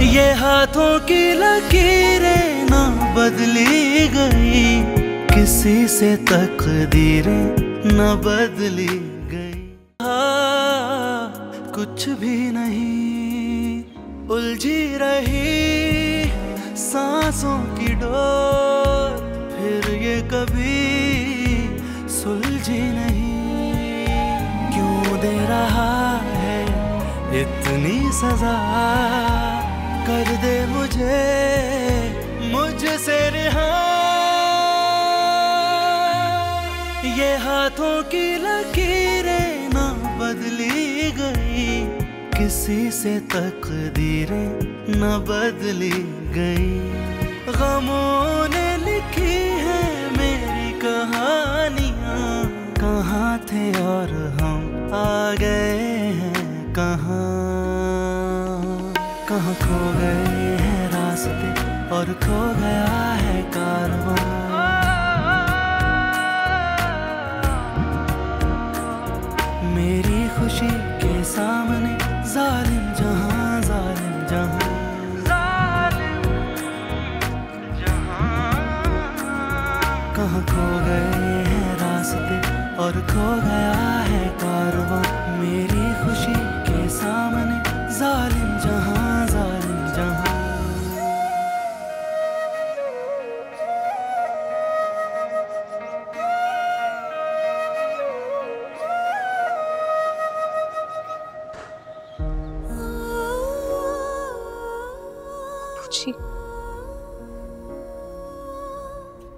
ये हाथों की लकीरें ना बदली गई, किसी से तकदीरें न बदली गई। हाँ, कुछ भी नहीं, उलझी रही सांसों की डोर, फिर ये कभी सुलझी नहीं। क्यों दे रहा है इतनी सजा, कर दे मुझसे रिहा। ये हाथों की लकीरें ना बदली गई, किसी से तकदीरें न बदली गई। गमों ने लिखी है मेरी कहानियाँ, कहाँ थे और हम आ गए हैं कहाँ। कहाँ खो गए हैं रास्ते और खो गया है कारवां। मेरी खुशी के सामने जालिम जहां, जालिम जहां, जालिम जहां। कहाँ खो गए हैं रास्ते और खो गया है कारवां। मेरी खुशी के सामने जालिम जहां, जालिम जहां।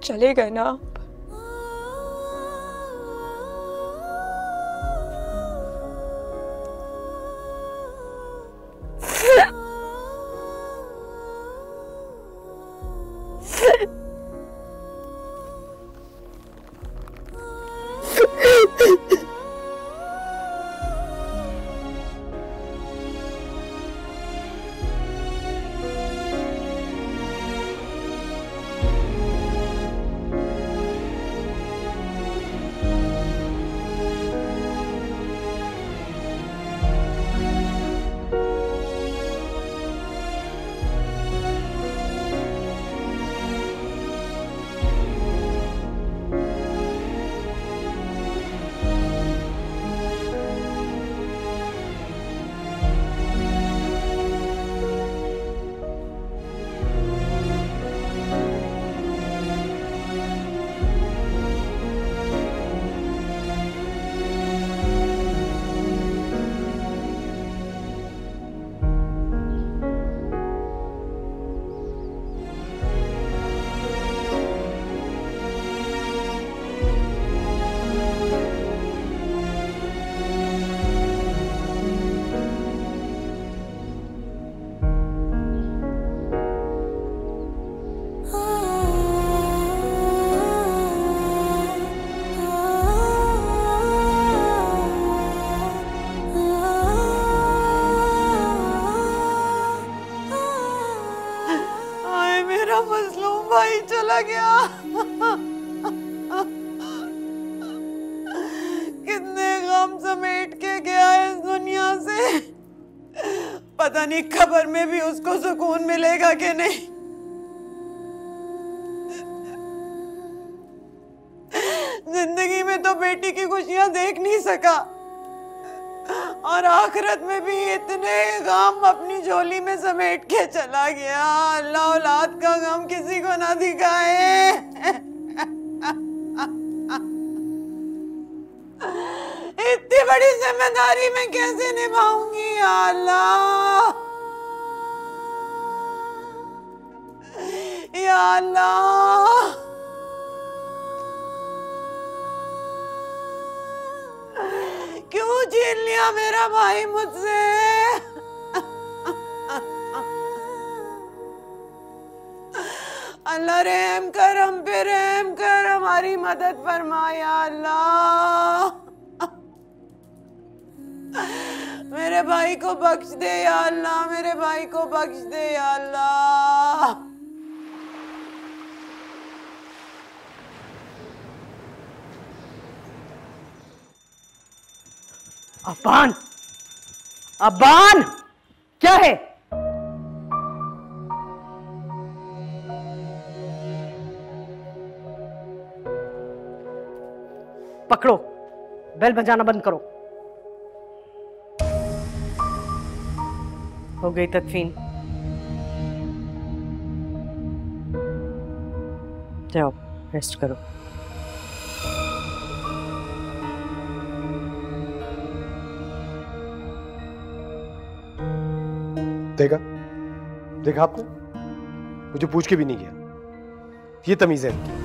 चले गए ना आप? मजलूम भाई चला गया। कितने गम समेट के गया इस दुनिया से, पता नहीं कब्र में भी उसको सुकून मिलेगा कि नहीं। जिंदगी में तो बेटी की खुशियां देख नहीं सका और आखिरत में भी इतने गम अपनी झोली में समेट के चला गया। अल्लाह औलाद का गम किसी को ना दिखाए। इतनी बड़ी जिम्मेदारी मैं कैसे निभाऊंगी या अल्लाह, या अल्लाह। क्यों छीन लिया मेरा भाई मुझसे। अल्लाह रहम कर, हम पे रहम कर, हमारी मदद फरमा या अल्लाह। मेरे भाई को बख्श दे या अल्लाह, मेरे भाई को बख्श दे या अल्लाह। अब्बान, अब्बान, क्या है? पकड़ो, बेल बजाना बंद करो। हो गई तदफीन, जाओ रेस्ट करो। देखा देखा आपने, मुझे पूछ के भी नहीं किया। ये तमीज है इनकी।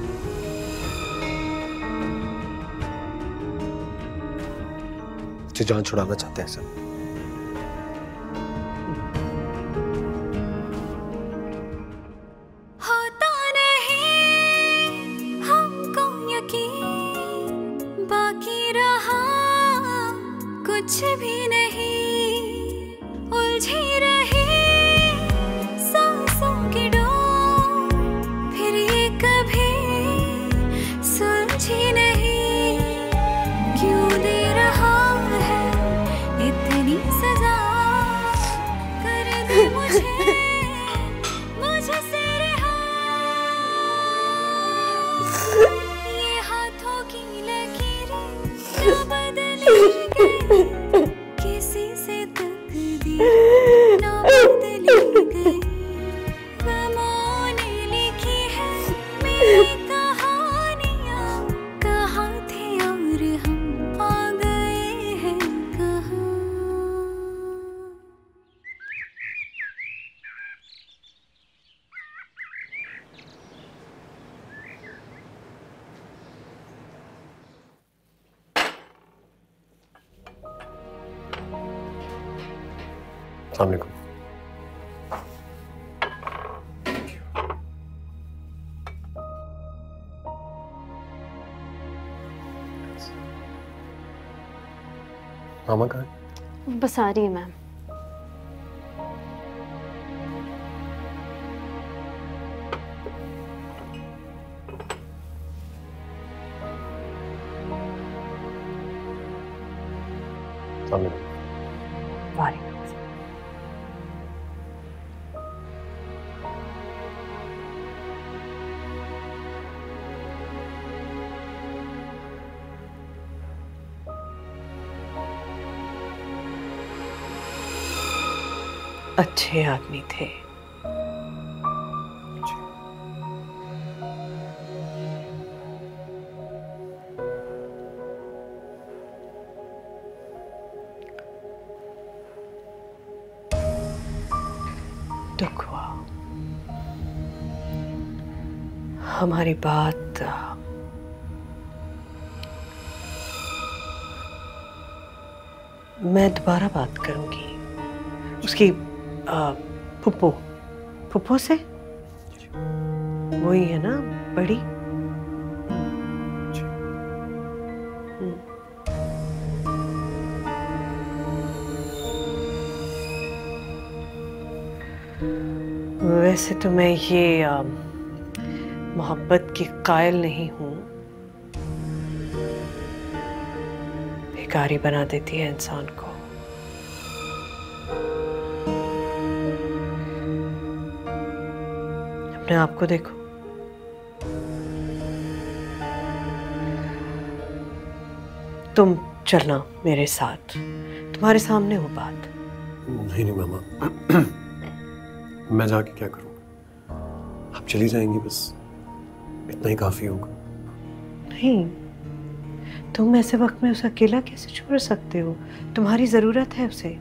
मुझे जान छुड़ाना चाहते हैं सब। होता नहीं हमको यकीन, बाकी रहा कुछ भी नहीं, उलझी रही सांसों की डोर, फिर ये कभी सुलझी नहीं। क्यों दे रहा है इतनी सजा, कर दे मुझे मुझसे रहा। ये हाथों की लकीरें न बदली गई, किसी से तकदीर न बदली गई। गमों ने लिखी है मेरी कहानियाँ, कहाँ थे और हम आ गए हैं कहाँ। अस्सलाम वालेकुम। मामा कहाँ है? बस आ रही है मैम। अस्सलाम वालेकुम। वालेकुम। अच्छे आदमी थे। दुख हुआ, हमारी बात मैं दोबारा बात करूंगी उसकी फुप्पो से। वही है ना बड़ी। वैसे तो मैं ये मोहब्बत की कायल नहीं हूं, बेकारी बना देती है इंसान को। अपने आप को देखो, तुम चलना मेरे साथ, तुम्हारे सामने हो बात। नहीं मामा, मैं जाके क्या करूँगा? आप चली जाएंगी, बस इतना ही काफी होगा। नहीं, तुम ऐसे वक्त में उसे अकेला कैसे छोड़ सकते हो? तुम्हारी जरूरत है उसे।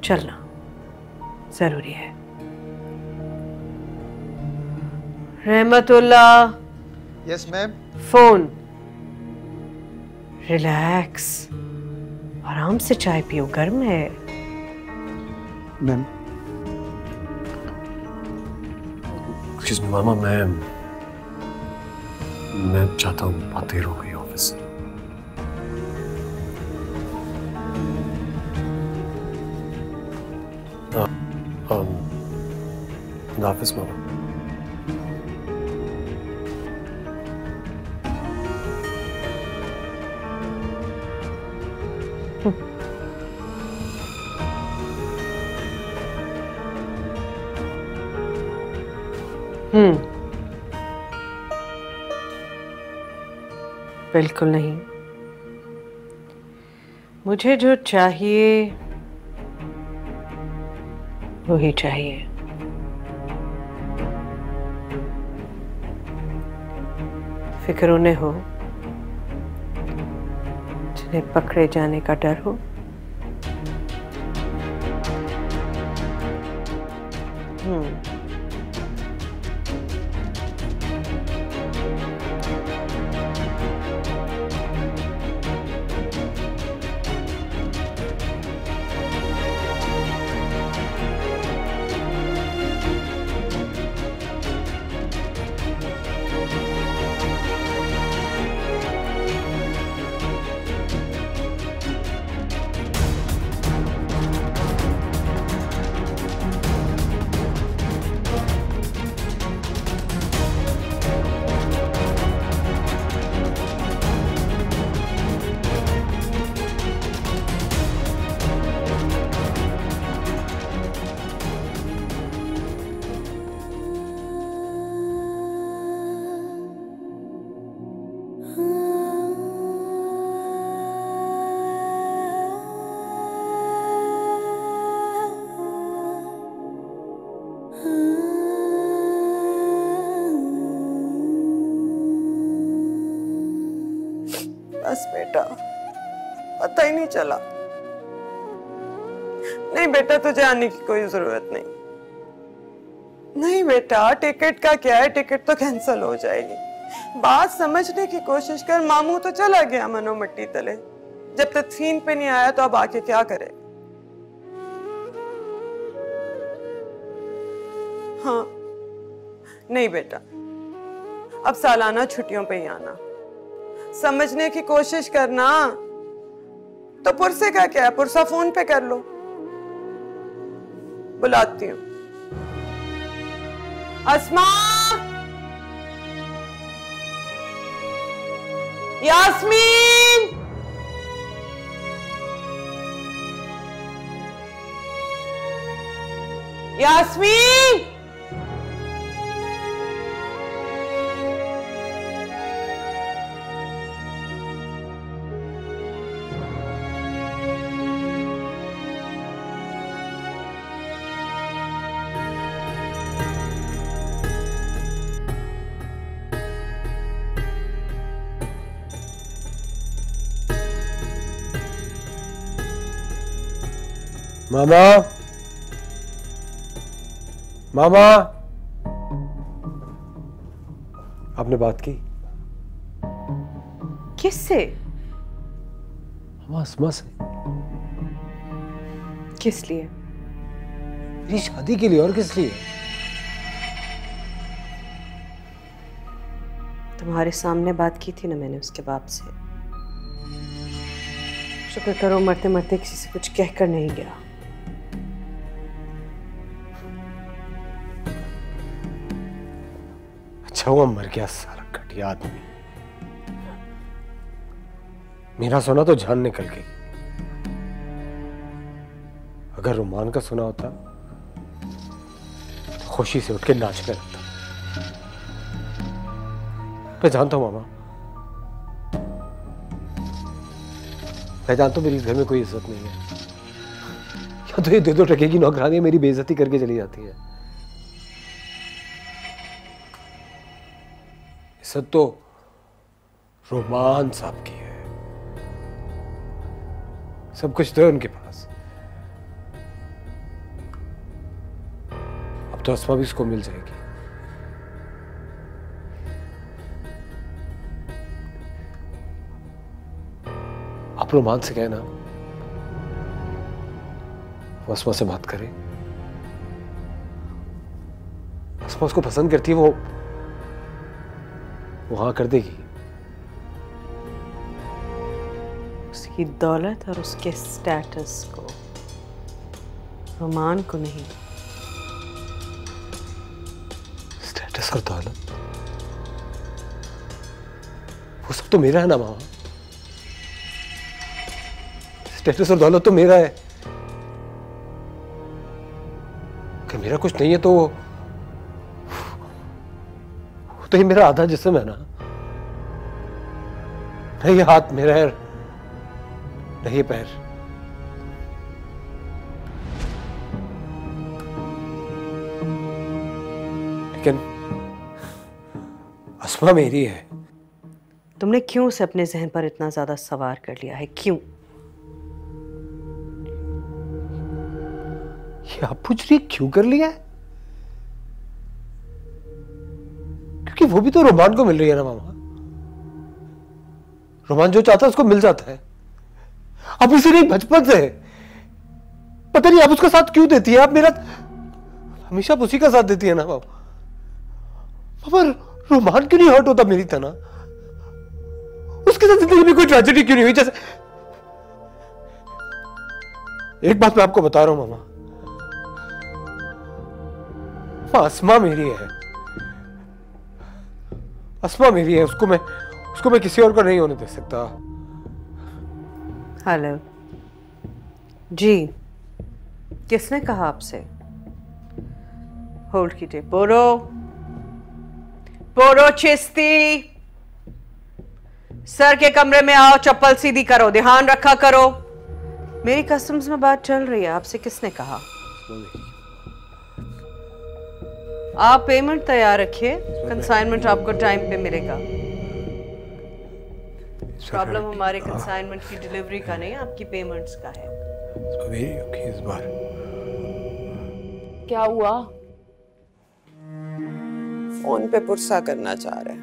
चलना जरूरी है। रहमतुल्लाह। Yes ma'am. फोन। रिलैक्स, आराम से चाय पियो, गर्म है। मैम एक्सक्यूज मी मामा, मैं चाहता हूँ, बहुत देर हो गई ऑफिस से। ऑफिस मामा। बिल्कुल नहीं। मुझे जो चाहिए वही चाहिए। फिक्र उन्हें हो जिन्हें पकड़े जाने का डर हो। बस बेटा, पता ही नहीं चला। नहीं बेटा, तुझे आने की कोई जरूरत नहीं। नहीं बेटा, टिकट का क्या है, टिकट तो कैंसिल हो जाएगी। बात समझने की कोशिश कर। मामू तो चला गया मनो मिट्टी तले। जब तक सीन पे नहीं आया तो अब आके क्या करे। हाँ नहीं बेटा, अब सालाना छुट्टियों पे ही आना। समझने की कोशिश करना। तो पुरसे का क्या है, पुरसा फोन पे कर लो। बुलाती हूँ। अस्मा, यास्मीन, यास्मीन। मामा, मामा, आपने बात की? किससे? मामा, अस्मा से। किस लिए? मेरी शादी के लिए। और किस लिए? तुम्हारे सामने बात की थी ना मैंने उसके बाप से। शुक्र करो मरते मरते किसी से कुछ कहकर नहीं गया। अच्छा हुआ मर गया साला घटिया आदमी। मेरा सोना तो जान निकल गई। अगर रुमान का सुना होता तो खुशी से उठ के नाच कर रहता। मैं जानता हूं मामा, मैं जानता हूं मेरी इस घर में कोई इज्जत नहीं है। या तो ये 2 टके की नौकरानी मेरी बेइज्जती करके चली जाती है। इज्जत तो रोमान साहब की है। सब कुछ तो है उनके पास। अब तो अस्मा भी इसको मिल जाएगी। आप रोमान से कहना वो अस्मा से बात करे। अस्मा उसको पसंद करती है, वो हाँ कर देगी। उसकी दौलत और उसके स्टेटस को, रोमान को नहीं। स्टेटस और दौलत वो सब तो मेरा है ना मामा। स्टेटस और दौलत तो मेरा है। कि मेरा कुछ नहीं है तो ये मेरा आधा जिस्म है ना। नहीं हाथ मेरा है, नहीं पैर। लेकिन अस्मा मेरी है। तुमने क्यों उसे अपने जहन पर इतना ज्यादा सवार कर लिया है? क्यों? ये आप पूछ रही क्यों कर लिया है? क्योंकि वो भी तो रोमान को मिल रही है ना मामा। रोमान जो चाहता है उसको मिल जाता है। अब उसे नहीं बचपन से, पता नहीं आप उसका साथ क्यों देती है। आप मेरा हमेशा उसी का साथ देती है ना मामा। मामा रोमान क्यों नहीं हर्ट होता मेरी तरह? उसके साथ जिंदगी में कोई ट्रेजेडी क्यों नहीं हुई? जैसे एक बात मैं आपको बता रहा हूं मामा, अस्मा मेरी है। अस्मा मेरी है, उसको मैं किसी और को नहीं होने दे सकता। हेलो जी, किसने कहा आपसे? होल्ड कीजिए। पोरो चिश्ती, सर के कमरे में आओ, चप्पल सीधी करो, ध्यान रखा करो। मेरी कस्टम्स में बात चल रही है, आपसे किसने कहा? आप पेमेंट तैयार रखिए, कंसाइनमेंट आपको टाइम पे मिलेगा। प्रॉब्लम हमारे कंसाइनमेंट की डिलीवरी का नहीं, आपकी पेमेंट्स का है। इस बार क्या हुआ? फोन पे पुरसा करना चाह रहे हैं।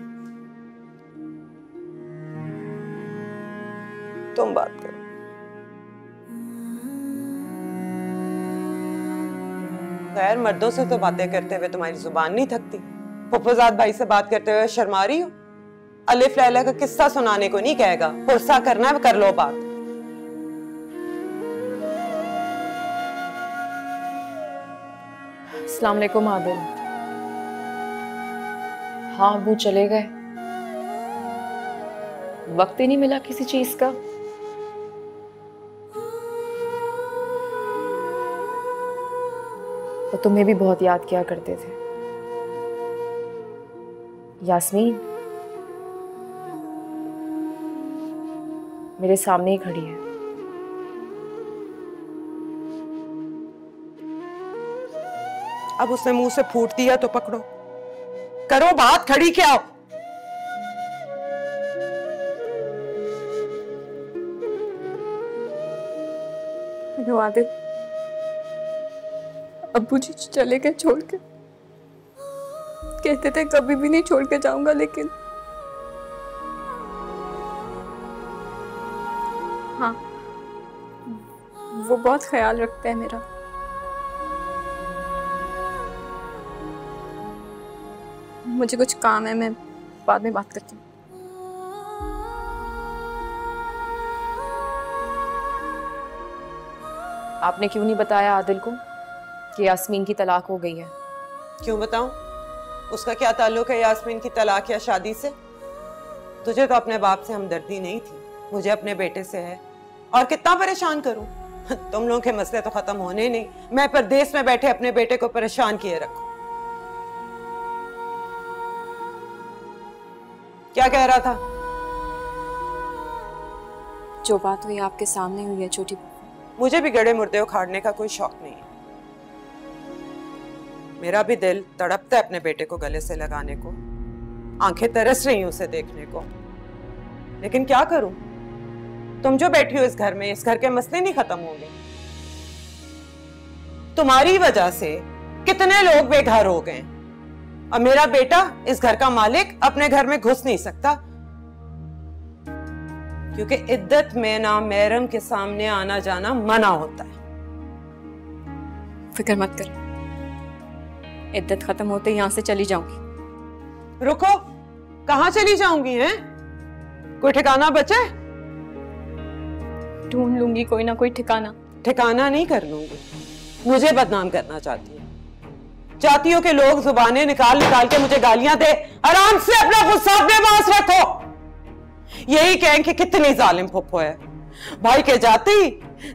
तुम बात करो। खैर, मर्दों से तो बातें करते हुए तुम्हारी जुबान नहीं थकती। फुफुजाद भाई से बात करते हुए शर्मा रही हो। अलिफ लैला का किस्सा सुनाने को नहीं कहेगा, पुरसा करना है कर लो बात। अस्सलाम वालेकुम आदिल। हाँ, वो चले गए, वक्त ही नहीं मिला किसी चीज का। वो तुम्हें भी बहुत याद किया करते थे। यास्मीन मेरे सामने ही खड़ी है। अब उसने मुंह से फूट दिया तो पकड़ो, करो बात, खड़ी क्या हो? आदिल, अब्बू जी चले गए छोड़ के। कहते थे कभी भी नहीं छोड़ के जाऊंगा, लेकिन हाँ, वो बहुत ख्याल रखते हैं मेरा। मुझे कुछ काम है, मैं बाद में बात करती हूँ। आपने क्यों नहीं बताया आदिल को कि यास्मीन की तलाक हो गई है? क्यों बताऊं? उसका क्या ताल्लुक है यास्मीन की तलाक या शादी से? तुझे तो अपने बाप से हमदर्दी नहीं थी, मुझे अपने बेटे से है। और कितना परेशान करूं? तुम लोगों के मसले तो खत्म होने नहीं, मैं परदेश में बैठे अपने बेटे को परेशान किए रखूं। क्या कह रहा था? जो बात हुई आपके सामने हुई है छोटी। मुझे भी गड़े मुर्दे उखाड़ने का कोई शौक नहीं है। मेरा भी दिल तड़पता है अपने बेटे को गले से लगाने को, आंखें तरस रही हैं उसे देखने को, लेकिन क्या करूं? तुम जो बैठी हो इस घर में, इस घर के मसले नहीं खत्म होंगे। तुम्हारी वजह से कितने लोग बेघर हो गए, और मेरा बेटा इस घर का मालिक अपने घर में घुस नहीं सकता, क्योंकि इद्दत में ना महरम के सामने आना जाना मना होता है। फिक्र मत कर, इद्दत खत्म होते यहां से चली जाऊंगी। रुको, कहां चली जाऊंगी? हैं? कोई ठिकाना बचे? ढूंढ लूंगी कोई ना कोई ठिकाना। ठिकाना नहीं कर लूंगी, मुझे बदनाम करना चाहती है। चाहती हो कि लोग जुबानें निकाल निकाल के मुझे गालियां दे। आराम से अपना गुस्सा अपने पास रखो। यही कहें कि कितनी जालिम फुप्पो है। भाई के जाते ही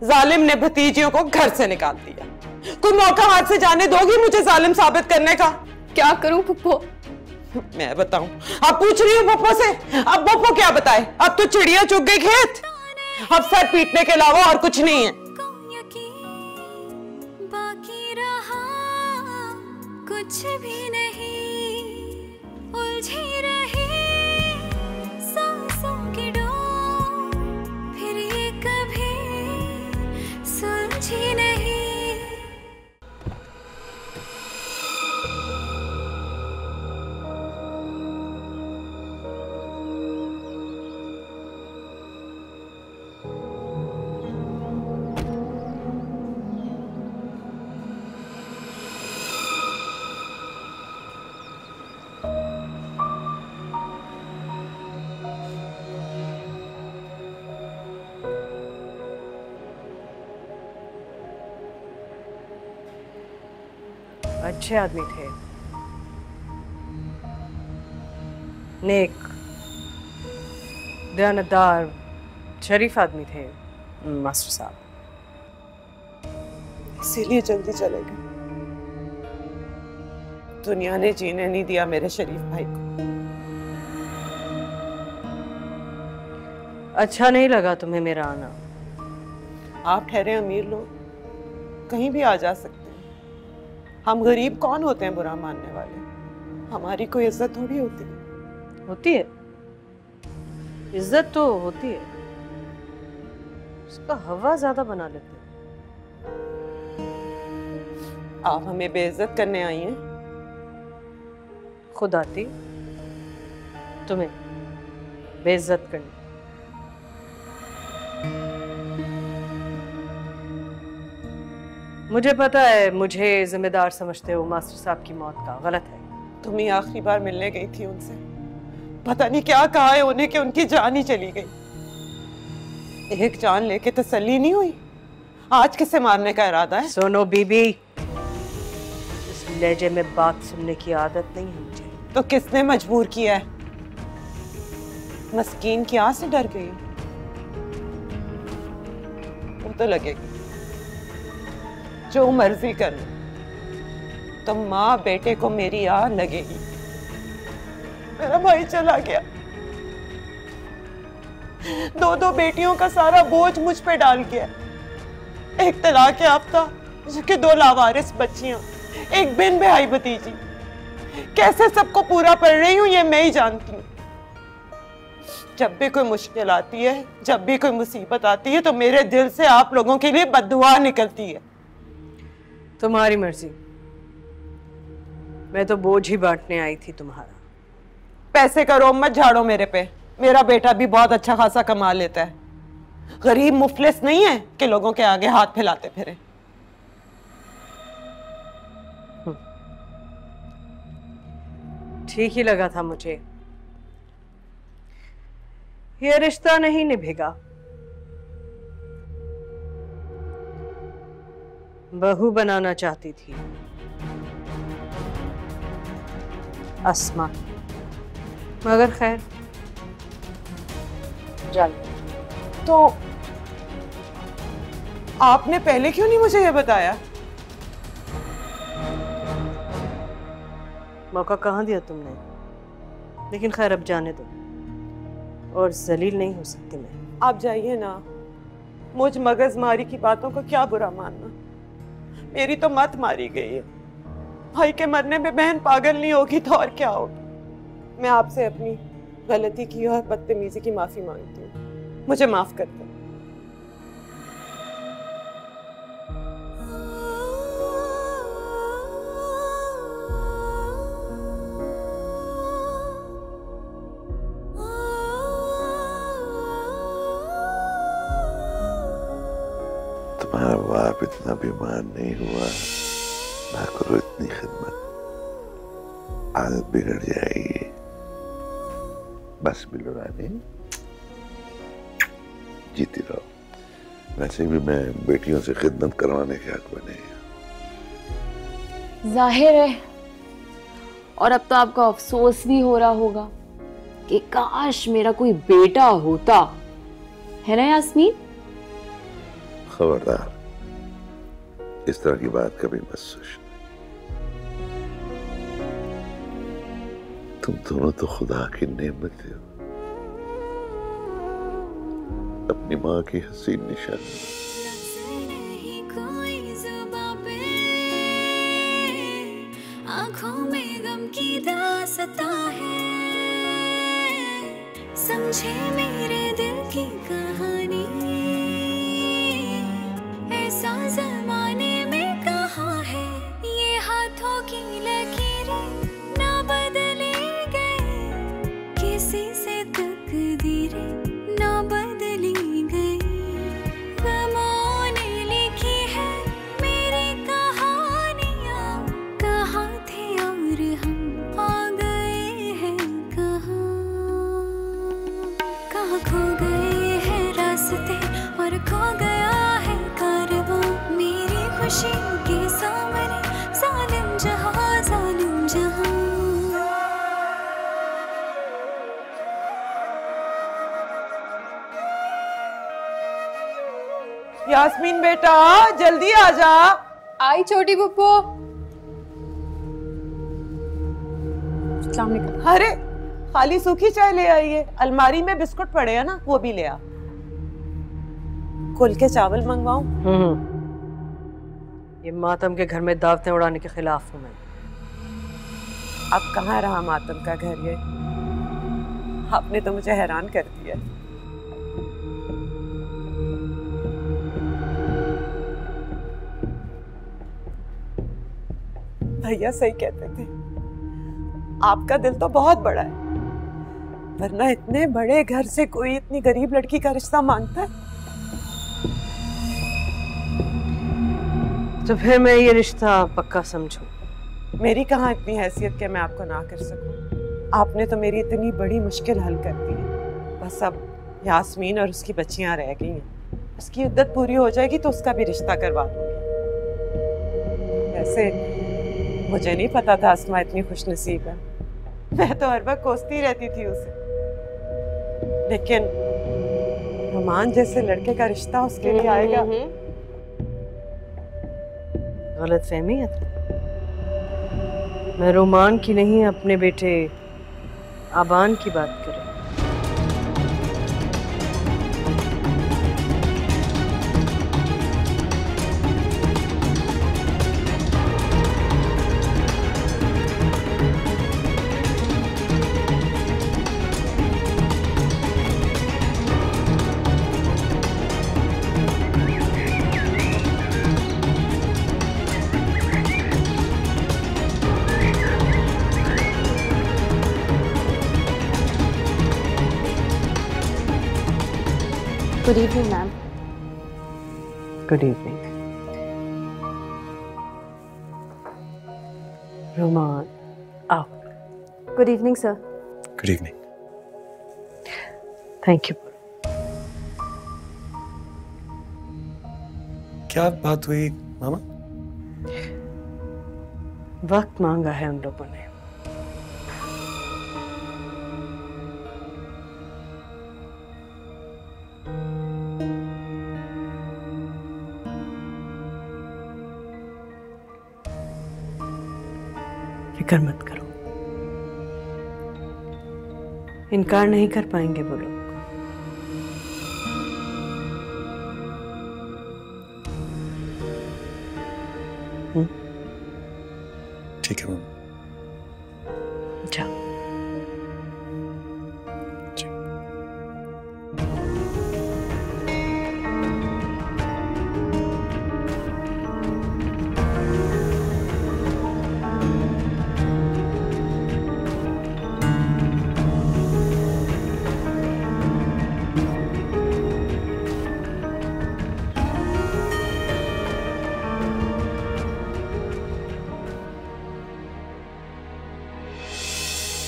जालिम ने भतीजियों को घर से निकाल दिया। कोई मौका हाथ से जाने दोगी मुझे जालिम साबित करने का? क्या करूं फुप्पो? मैं बताऊं? अब पूछ रही हूँ पप्पो से, अब पप्पो क्या बताए? अब तो चिड़िया चुग गई खेत, अब सर पीटने के अलावा और कुछ नहीं है। बाकी रहा कुछ भी नहीं, उलझी रही सांसों की डोर, फिर ये कभी सुलझी नहीं। अच्छे आदमी थे, नेक, दयानतदार, शरीफ आदमी थे मास्टर साहब। इसीलिए जल्दी चले गए। दुनिया ने जीने नहीं दिया मेरे शरीफ भाई को। अच्छा नहीं लगा तुम्हें मेरा आना? आप ठहरे अमीर लोग, कहीं भी आ जा सकते हैं। हम गरीब कौन होते हैं बुरा मानने वाले? हमारी कोई इज्जत थोड़ी होती है। होती है, इज्जत तो होती है, उसका हवा ज्यादा बना लेते हैं। आप हमें बेइज्जत करने आई हैं? खुद आती तुम्हें बेइज्जत करनी। मुझे पता है मुझे जिम्मेदार समझते हो मास्टर साहब की मौत का, गलत है। तुम ही आखिरी बार मिलने गई थी उनसे, पता नहीं क्या कहा है उन्हें कि उनकी जान ही चली गई। एक जान लेके तसल्ली नहीं हुई, आज किसे मारने का इरादा है? सुनो बीबी, इस लहजे में बात सुनने की आदत नहीं है मुझे। तो किसने मजबूर किया है? मस्कीन की आंख से डर गई, वो तो लगेगी। जो मर्जी कर लो, तो माँ बेटे को मेरी आह लगेगी। मेरा भाई चला गया, दो बेटियों का सारा बोझ मुझ पे डाल गया। एक तलाक याफ्ता, उसके 2 लावारिस बच्चियां, एक बिन भाई भतीजी। कैसे सबको पूरा पड़ रही हूँ ये मैं ही जानती हूँ। जब भी कोई मुश्किल आती है, जब भी कोई मुसीबत आती है, तो मेरे दिल से आप लोगों के लिए बद्दुआ निकलती है। तुम्हारी मर्जी, मैं तो बोझ ही बांटने आई थी तुम्हारा। पैसे का रोब मत झाड़ो मेरे पे, मेरा बेटा भी बहुत अच्छा खासा कमा लेता है। गरीब मुफलिस नहीं है कि लोगों के आगे हाथ फैलाते फिरे। ठीक ही लगा था मुझे, ये रिश्ता नहीं निभेगा। बहू बनाना चाहती थी अस्मा, मगर खैर जान। तो आपने पहले क्यों नहीं मुझे ये बताया? मौका कहाँ दिया तुमने? लेकिन खैर अब जाने दो, और जलील नहीं हो सकती मैं। आप जाइए ना, मुझ मगजमारी की बातों को क्या बुरा मानना। मेरी तो मत मारी गई है। भाई के मरने में बहन पागल नहीं होगी तो और क्या होगी। मैं आपसे अपनी गलती की और बदतमीजी की माफी मांगती हूँ, मुझे माफ कर दो। तुम्हारा बाप इतना बीमार नहीं हुआ, ना करो इतनी खिदमत, आदत बिगड़ जाएगी। बस बिल्लो रानी, जीती रहो। वैसे भी मैं बेटियों से खिदमत करवाने के हक में नहीं हूं। जाहिर है, और अब तो आपको अफसोस भी हो रहा होगा कि काश मेरा कोई बेटा होता, है ना यास्मीन? खबरदार, इस तरह की बात कभी मत सोचना। तुम दोनों तो खुदा की नेमत हो, अपनी माँ की हसीन निशानी। नहीं कोई जुबां पे, आँखों में गम की दास्तां है, समझे मेरे दिल की कहानी, ऐसा ज़माने में कहाँ है, ये हाथों की लकीरें ना बदली गई, किसी से तकदीरें ना बदली गई, गमों ने लिखी है मेरी कहानियाँ, कहाँ थे और हम आ गए हैं कहाँ, कहाँ खो गए हैं रास्ते और खो गया है कारवां, मेरी खुशी के सामने जालिम जहां, जालिम जहां। यास्मीन बेटा जल्दी आ जा। आई छोटी पप्पू। अस्सलाम वालेकुम। अरे खाली सूखी चाय ले आई है, अलमारी में बिस्कुट पड़े हैं ना, वो भी ले आ। कुल के चावल मंगवाऊं? ये मातम के घर में दावतें उड़ाने के खिलाफ हूँ मैं। अब कहाँ रहा मातम का घर, ये आपने तो मुझे हैरान कर दिया। भैया सही कहते थे, आपका दिल तो बहुत बड़ा है, वरना इतने बड़े घर से कोई इतनी गरीब लड़की का रिश्ता मांगता है? तो फिर मैं ये रिश्ता पक्का समझूं? मेरी कहाँ इतनी हैसियत कि मैं आपको ना कर सकूं। आपने तो मेरी इतनी बड़ी मुश्किल हल कर दी है। बस अब यास्मीन और उसकी बच्चियां रह गई हैं, उसकी इद्दत पूरी हो जाएगी तो उसका भी रिश्ता करवा दूंगी। वैसे मुझे नहीं पता था अस्मा इतनी खुशनसीब है, मैं तो हर वक्त कोसती रहती थी उसे, लेकिन रोमान जैसे लड़के का रिश्ता उसके लिए आएगा। गलत फहमी है। मैं रोमान की नहीं, अपने बेटे आबान की बात कर रही हूँ। Good evening ma'am. Good evening Roman, आओ। Good evening sir. Good evening. Thank you. क्या बात हुई मामा? वक्त मांगा है उन लोगों ने। फिक्र मत करो, इनकार नहीं कर पाएंगे वो लोग। ठीक है मामा। जाओ।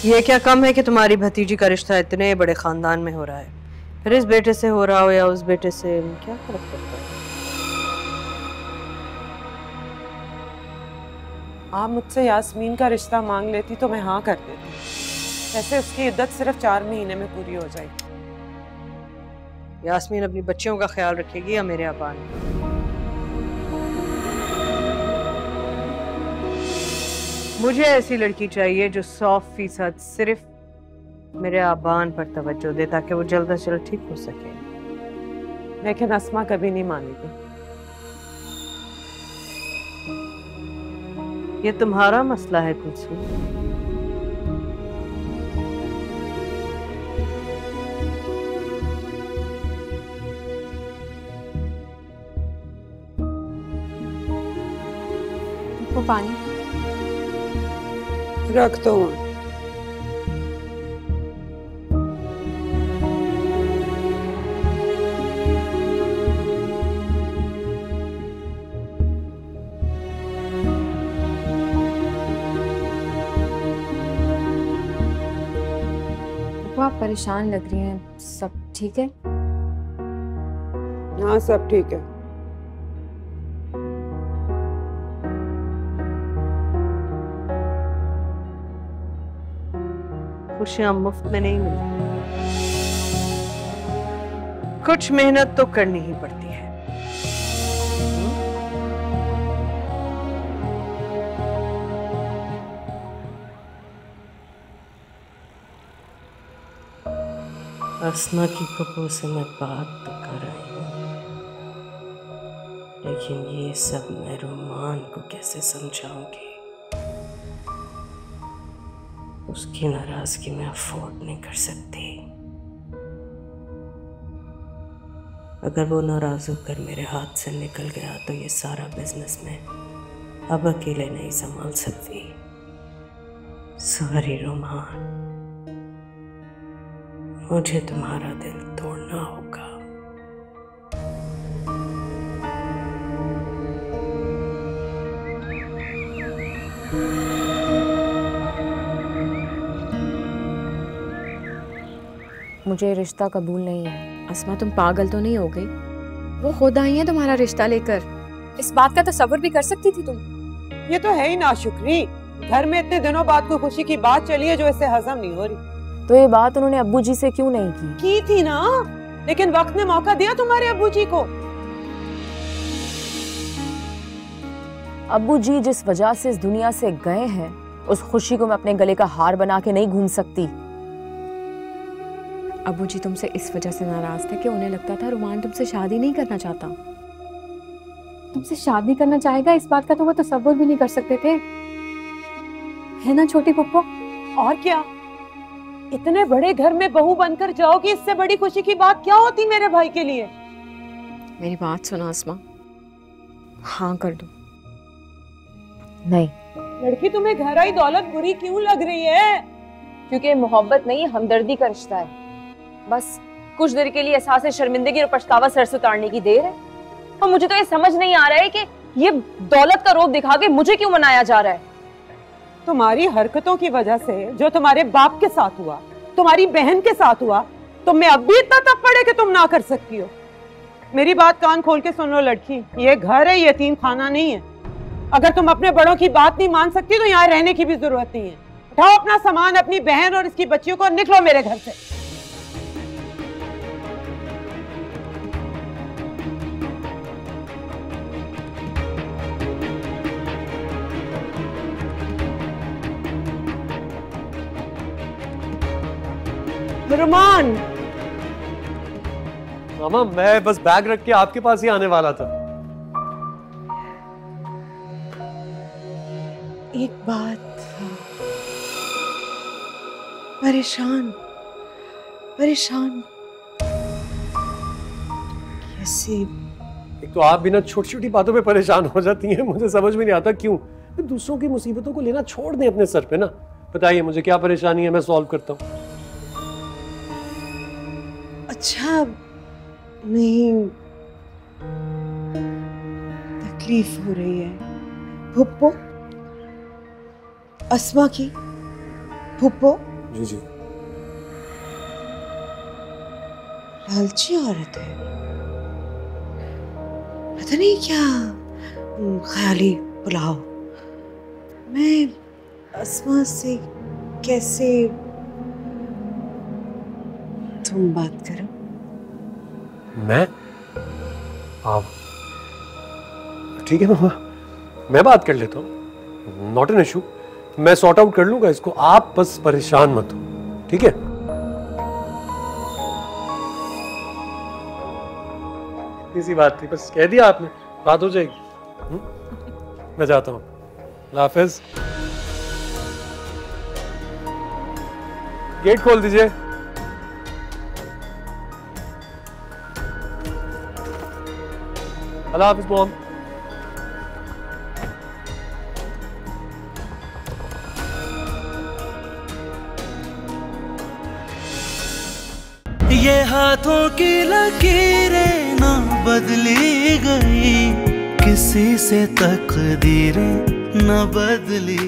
ये क्या कम है कि तुम्हारी भतीजी का रिश्ता इतने बड़े खानदान में हो रहा है, फिर इस बेटे से हो रहा हो या उस बेटे से, क्या फर्क पड़ता है? आप मुझसे यास्मीन का रिश्ता मांग लेती तो मैं हाँ कर देती, वैसे उसकी इद्दत सिर्फ 4 महीने में पूरी हो जाएगी। यास्मीन अपनी बच्चियों का ख्याल रखेगी या मेरे आबान? मुझे ऐसी लड़की चाहिए जो 100% सिर्फ मेरे आबान पर तवज्जो दे ताकि वो जल्द से जल्द ठीक हो सके। लेकिन अस्मा कभी नहीं मानेगी। ये तुम्हारा मसला है कुलसूम। वो पानी रख दो वहाँ। वो आप परेशान लग रही हैं, सब ठीक है? हाँ सब ठीक है। खुशियां मुफ्त में नहीं मिलती, कुछ मेहनत तो करनी ही पड़ती है। अस्मा की पप्पू से मैं बात तो कर रही हूँ, लेकिन ये सब मैं रुमान को कैसे समझाऊंगी? उसकी नाराजगी मैं अफोर्ड नहीं कर सकती। अगर वो नाराज होकर मेरे हाथ से निकल गया तो ये सारा बिजनेस मैं अब अकेले नहीं संभाल सकती। सॉरी रुमान, मुझे तुम्हारा दिल तोड़ना होगा। मुझे रिश्ता कबूल नहीं है। अस्मा तुम पागल तो नहीं हो गई? वो खुद आई है तुम्हारा रिश्ता लेकर। इस बात का तसव्वुर भी कर सकती थी तुम। ये तो है ही नाशुक्री, घर में इतने दिनों बाद कोई खुशी की बात चली है जो इससे हजम नहीं हो रही। तो ये बात उन्होंने अब्बू जी से क्यों नहीं की? थी ना, लेकिन वक्त ने मौका दिया तुम्हारे अब्बू जी को। अब्बू जी जिस वजह से इस दुनिया से गए हैं, उस खुशी को मैं अपने गले का हार बना के नहीं घूम सकती। अब्बू जी तुमसे इस वजह से नाराज थे कि उन्हें लगता था रुमान तुमसे शादी नहीं करना चाहता। तुमसे शादी करना चाहेगा इस बात का तो वो तसव्वुर भी नहीं कर सकते थे, है ना छोटी पप्पो? और क्या, इतने बड़े घर में बहू बनकर जाओगी, इससे बड़ी खुशी की बात क्या होती मेरे भाई के लिए? मेरी बात सुनो अस्मा, हाँ कर दो। नहीं। लड़की तुम्हें घर आई दौलत बुरी क्यों लग रही है? क्योंकि मोहब्बत नहीं, हमदर्दी का रिश्ता है। बस कुछ देर के लिए एहसास शर्मिंदगी और पछतावा सर से उतारने की देर है। और मुझे तो ये समझ नहीं आ रहा है कि ये दौलत का रोब दिखा के मुझे क्यों मनाया जा रहा है। तुम्हारी हरकतों की वजह से जो तुम्हारे बाप के साथ हुआ, तुम्हारी बहन के साथ हुआ, तुम में अब भी इतना तब पड़े कि तुम ना कर सकती हो। मेरी बात कान खोल के सुन लो लड़की, ये घर है, यतीम खाना नहीं है। अगर तुम अपने बड़ों की बात नहीं मान सकती तो यहाँ रहने की भी जरूरत नहीं है। उठाओ अपना सामान, अपनी बहन और इसकी बच्चियों को, निकलो मेरे घर से। रुमान, मामा मैं बस बैग रख के आपके पास ही आने वाला था। एक बात, परेशान परेशान कैसे? एक तो आप बिना छोटी छोटी बातों पे परेशान हो जाती हैं, मुझे समझ में नहीं आता क्यों। तो दूसरों की मुसीबतों को लेना छोड़ दें अपने सर पे ना। बताइए मुझे क्या परेशानी है, मैं सॉल्व करता हूँ। अच्छा नहीं, तकलीफ हो रही है। फुप्पो, अस्मा की फुप्पो जी जी, लालची औरत है, पता नहीं क्या ख्याली पुलाव। मैं अस्मा से कैसे तुम बात करो? मैं? आप ठीक है मामा, मैं बात कर लेता हूँ, नॉट एन इशू। मैं सॉर्ट आउट कर लूंगा इसको, आप बस परेशान मत हो, ठीक है? इतनी सी बात थी, बस कह दिया आपने, बात हो जाएगी। मैं जाता हूँ, अल्लाह हाफिज। गेट खोल दीजिए। अल्लाह हाफिज मॉम। ये हाथों की लकीरें ना बदली गई, किसी से तकदीरें न बदली